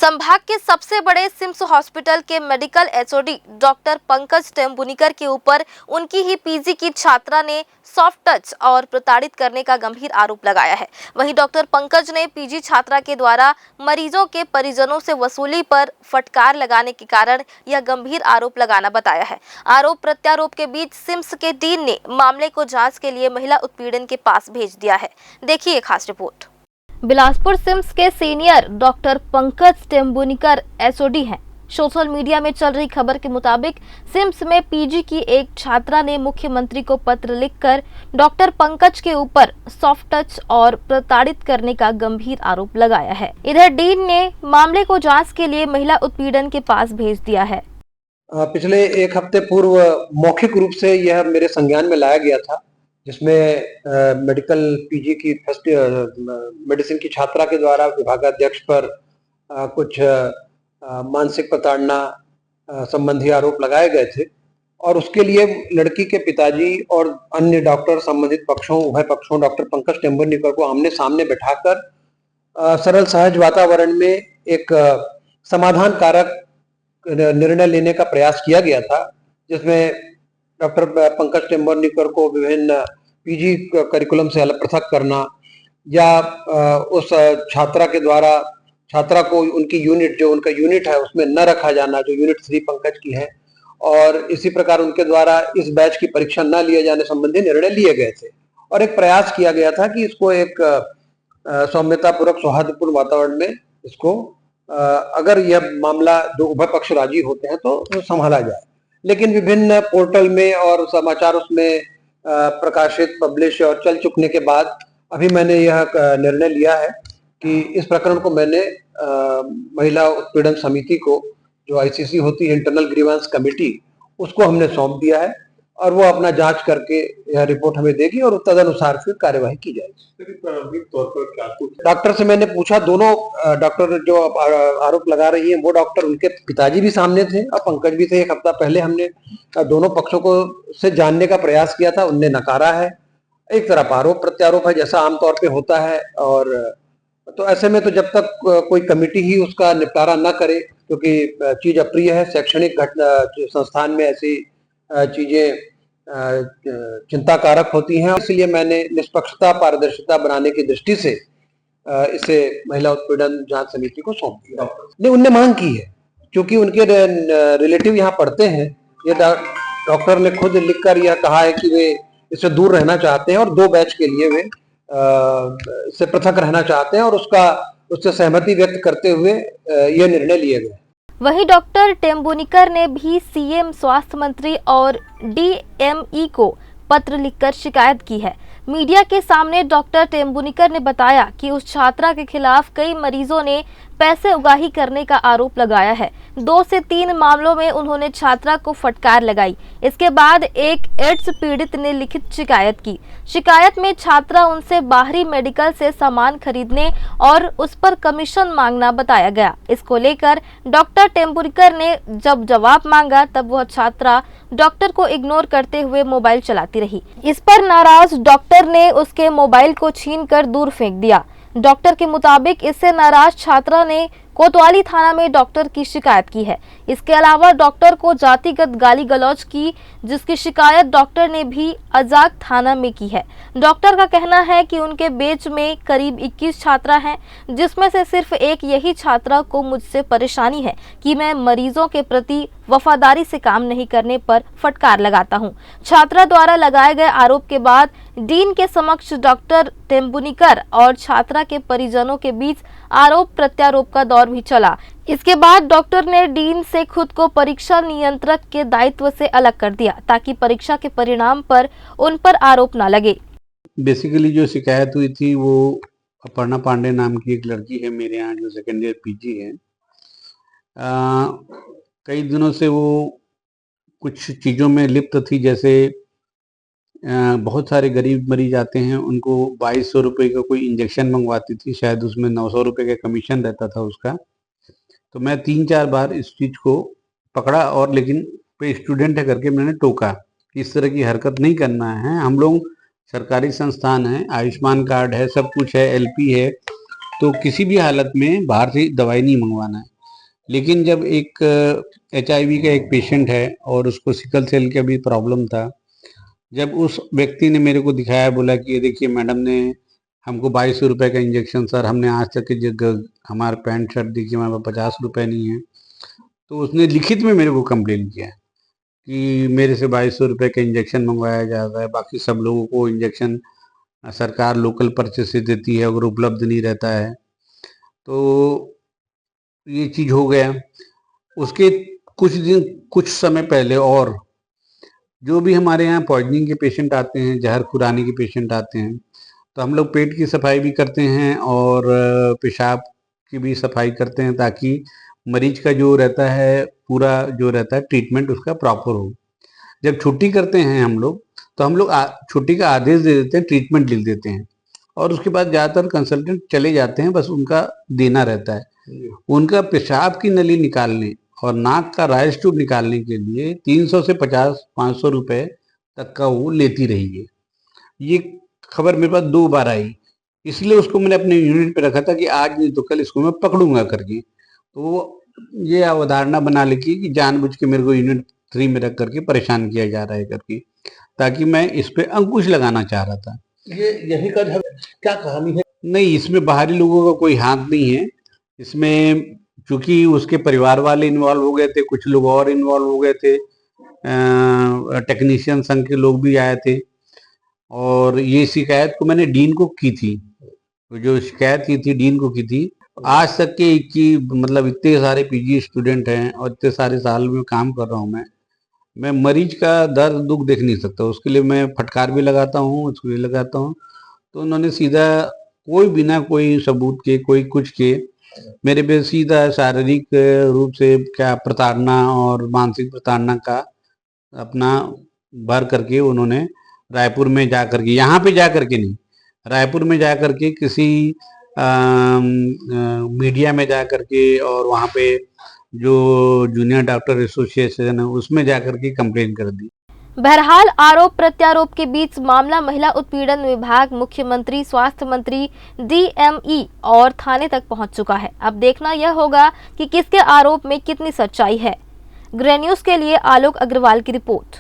संभाग के सबसे बड़े सिम्स हॉस्पिटल के मेडिकल एचओडी डॉक्टर पंकज टेम्बुनिकर के ऊपर उनकी ही पीजी की छात्रा ने सॉफ्ट टच और प्रताड़ित करने का गंभीर आरोप लगाया है। वहीं डॉक्टर पंकज ने पीजी छात्रा के द्वारा मरीजों के परिजनों से वसूली पर फटकार लगाने के कारण यह गंभीर आरोप लगाना बताया है। आरोप प्रत्यारोप के बीच सिम्स के डीन ने मामले को जाँच के लिए महिला उत्पीड़न के पास भेज दिया है। देखिए एक खास रिपोर्ट। बिलासपुर सिम्स के सीनियर डॉक्टर पंकज टेम्बुनिकर एचओडी हैं। सोशल मीडिया में चल रही खबर के मुताबिक सिम्स में पीजी की एक छात्रा ने मुख्यमंत्री को पत्र लिखकर डॉक्टर पंकज के ऊपर सॉफ्ट टच और प्रताड़ित करने का गंभीर आरोप लगाया है। इधर डीन ने मामले को जांच के लिए महिला उत्पीड़न के पास भेज दिया है। पिछले एक हफ्ते पूर्व मौखिक रूप से यह मेरे संज्ञान में लाया गया था, जिसमें मेडिकल पीजी की फर्स्ट मेडिसिन की छात्रा के द्वारा विभागाध्यक्ष पर कुछ मानसिक प्रताड़ना संबंधी आरोप लगाए गए थे और उसके लिए लड़की के पिताजी और अन्य डॉक्टर संबंधित पक्षों उभय पक्षों डॉक्टर पंकज टेम्बुनिकर को आमने सामने बैठाकर सरल सहज वातावरण में एक समाधान कारक निर्णय लेने का प्रयास किया गया था, जिसमें डॉक्टर पंकज टेम्बुनिकर को विभिन्न पीजी करिकुलम से अलग पृथक करना या उस छात्रा के द्वारा छात्रा को उनकी यूनिट जो उनका यूनिट है उसमें न रखा जाना, जो यूनिट 3 पंकज की है, और इसी प्रकार उनके द्वारा इस बैच की परीक्षा न लिए जाने संबंधी निर्णय लिए गए थे और एक प्रयास किया गया था कि इसको एक सौम्यतापूर्वक सौहार्दपूर्ण वातावरण में इसको अगर यह मामला जो उभय पक्ष राजी होते हैं तो संभाला जाए। लेकिन विभिन्न पोर्टल में और समाचार उसमें प्रकाशित पब्लिश और चल चुकने के बाद अभी मैंने यह निर्णय लिया है कि इस प्रकरण को मैंने महिला उत्पीड़न समिति को, जो आईसीसी होती है इंटरनल ग्रीवेंस कमेटी, उसको हमने सौंप दिया है और वो अपना जांच करके यह रिपोर्ट हमें देगी और तदनुसार फिर कार्यवाही की जाएगी। प्रारंभिक तौर पर क्या कुछ डॉक्टर से मैंने पूछा, दोनों डॉक्टर जो आरोप लगा रही हैं वो डॉक्टर, उनके पिताजी भी सामने थे और पंकज भी थे। एक हफ्ता पहले हमने दोनों पक्षों को से जानने का प्रयास किया था, उनने नकारा है। एक तरफ आरोप प्रत्यारोप है जैसा आमतौर पे होता है, और तो ऐसे में तो जब तक कोई कमेटी ही उसका निपटारा न करे, क्योंकि चीज अप्रिय है, शैक्षणिक घटना संस्थान में ऐसी चीजें चिंताकारक होती हैं, इसलिए मैंने निष्पक्षता पारदर्शिता बनाने की दृष्टि से इसे महिला उत्पीड़न जांच समिति को सौंप दिया। नहीं, उनने मांग की है, क्योंकि उनके रिलेटिव यहाँ पढ़ते हैं। ये डॉक्टर ने खुद लिखकर यह कहा है कि वे इससे दूर रहना चाहते हैं और 2 बैच के लिए वे इससे पृथक रहना चाहते हैं और उससे सहमति व्यक्त करते हुए ये निर्णय लिए गए। वहीं डॉक्टर टेम्बुनिकर ने भी सीएम, स्वास्थ्य मंत्री और डीएमई को पत्र लिखकर शिकायत की है। मीडिया के सामने डॉक्टर टेम्बुनिकर ने बताया कि उस छात्रा के खिलाफ कई मरीजों ने पैसे उगाही करने का आरोप लगाया है। 2 से 3 मामलों में उन्होंने छात्रा को फटकार लगाई। इसके बाद एक एड्स पीड़ित ने लिखित शिकायत की। शिकायत में छात्रा उनसे बाहरी मेडिकल से सामान खरीदने और उस पर कमीशन मांगना बताया गया। इसको लेकर डॉक्टर टेम्बुनिकर ने जब जवाब मांगा तब वह छात्रा डॉक्टर को इग्नोर करते हुए मोबाइल चलाती रही। इस पर नाराज डॉक्टर ने उसके मोबाइल को छीनकर दूर फेंक दिया। डॉक्टर के मुताबिक इससे नाराज छात्रा ने कोतवाली थाना में डॉक्टर की शिकायत की है। इसके अलावा डॉक्टर को जातिगत गाली गलौज की, जिसकी शिकायत डॉक्टर ने भी अजाक थाना में की है। डॉक्टर का कहना है कि उनके बैच में करीब 21 छात्रा हैं, जिसमें से सिर्फ एक यही छात्रा को मुझसे परेशानी है कि मैं मरीजों के प्रति वफादारी से काम नहीं करने पर फटकार लगाता हूं। छात्रा द्वारा लगाए गए आरोप के बाद डीन के समक्ष डॉक्टर टेम्बुनिकर और छात्रा के परिजनों के बीच आरोप प्रत्यारोप का दौर भी चला। इसके बाद डॉक्टर ने डीन से खुद को परीक्षा नियंत्रक के दायित्व से अलग कर दिया, ताकि परीक्षा के परिणाम पर उन पर आरोप न लगे। बेसिकली जो शिकायत हुई थी वो अपर्णा पांडे नाम की एक लड़की है मेरे यहाँ, जो सेकेंड ईयर पीजी है। कई दिनों से वो कुछ चीज़ों में लिप्त थी, जैसे बहुत सारे गरीब मरीज आते हैं, उनको 2200 रुपये का कोई इंजेक्शन मंगवाती थी, शायद उसमें 900 रुपये का कमीशन रहता था उसका। तो मैं 3-4 बार इस चीज़ को पकड़ा और लेकिन पे स्टूडेंट है करके मैंने टोका कि इस तरह की हरकत नहीं करना है। हम लोग सरकारी संस्थान है, आयुष्मान कार्ड है, सब कुछ है, एलपी है, तो किसी भी हालत में बाहर से दवाई नहीं मंगवाना है। लेकिन जब एक HIV का एक पेशेंट है और उसको सिकल सेल का भी प्रॉब्लम था, जब उस व्यक्ति ने मेरे को दिखाया, बोला कि ये देखिए मैडम ने हमको 2200 रुपये का इंजेक्शन, सर हमने आज तक की जगह हमारा पैंट शर्ट देखिए हमारे पास 50 रुपये नहीं है। तो उसने लिखित में मेरे को कंप्लेन किया कि मेरे से 2200 रुपये का इंजेक्शन मंगवाया जाता है, बाकी सब लोगों को इंजेक्शन सरकार लोकल परचेस से देती है, अगर उपलब्ध नहीं रहता है तो ये चीज़ हो गया। उसके कुछ समय पहले और जो भी हमारे यहाँ पॉइजनिंग के पेशेंट आते हैं, जहर खुरानी के पेशेंट आते हैं, तो हम लोग पेट की सफाई भी करते हैं और पेशाब की भी सफाई करते हैं, ताकि मरीज का जो रहता है पूरा जो रहता है ट्रीटमेंट उसका प्रॉपर हो। जब छुट्टी करते हैं हम लोग, तो हम लोग छुट्टी का आदेश दे देते हैं, ट्रीटमेंट लिख देते हैं और उसके बाद ज़्यादातर कंसल्टेंट चले जाते हैं, बस उनका देना रहता है। उनका पेशाब की नली निकालने और नाक का राइस ट्यूब निकालने के लिए 300 से 50-500 रुपए तक का वो लेती रही है। ये खबर मेरे पास 2 बार आई, इसलिए उसको मैंने अपने यूनिट पे रखा था कि आज नहीं तो कल इसको मैं पकड़ूंगा करके। तो ये अवधारणा बना लिखी कि जानबूझ के मेरे को यूनिट 3 में रख करके परेशान किया जा रहा है करके, ताकि मैं इस पे अंकुश लगाना चाह रहा था। ये यही का क्या कहानी है? नहीं, इसमें बाहरी लोगों का कोई हाथ नहीं है। इसमें चूंकि उसके परिवार वाले इन्वॉल्व हो गए थे, कुछ लोग और इन्वॉल्व हो गए थे, टेक्नीशियन संघ के लोग भी आए थे और ये शिकायत को मैंने डीन को की थी। जो शिकायत की थी डीन को की थी। आज तक के मतलब इतने सारे PG स्टूडेंट हैं और इतने सारे साल में काम कर रहा हूँ मैं मरीज का दर्द दुख देख नहीं सकता, उसके लिए मैं फटकार भी लगाता हूँ, उसको भी लगाता हूँ। तो उन्होंने सीधा कोई बिना कोई सबूत के, कोई कुछ के मेरे पे सीधा शारीरिक रूप से क्या प्रताड़ना और मानसिक प्रताड़ना का अपना भर करके उन्होंने रायपुर में जा करके, यहाँ पे जा करके नहीं, रायपुर में जा करके किसी मीडिया में जा करके और वहाँ पे जो जूनियर डॉक्टर एसोसिएशन है उसमें जा करके कंप्लेन कर दी। बहरहाल आरोप प्रत्यारोप के बीच मामला महिला उत्पीड़न विभाग, मुख्यमंत्री, स्वास्थ्य मंत्री, DME और थाने तक पहुंच चुका है। अब देखना यह होगा कि किसके आरोप में कितनी सच्चाई है। ग्रे न्यूज़ के लिए आलोक अग्रवाल की रिपोर्ट।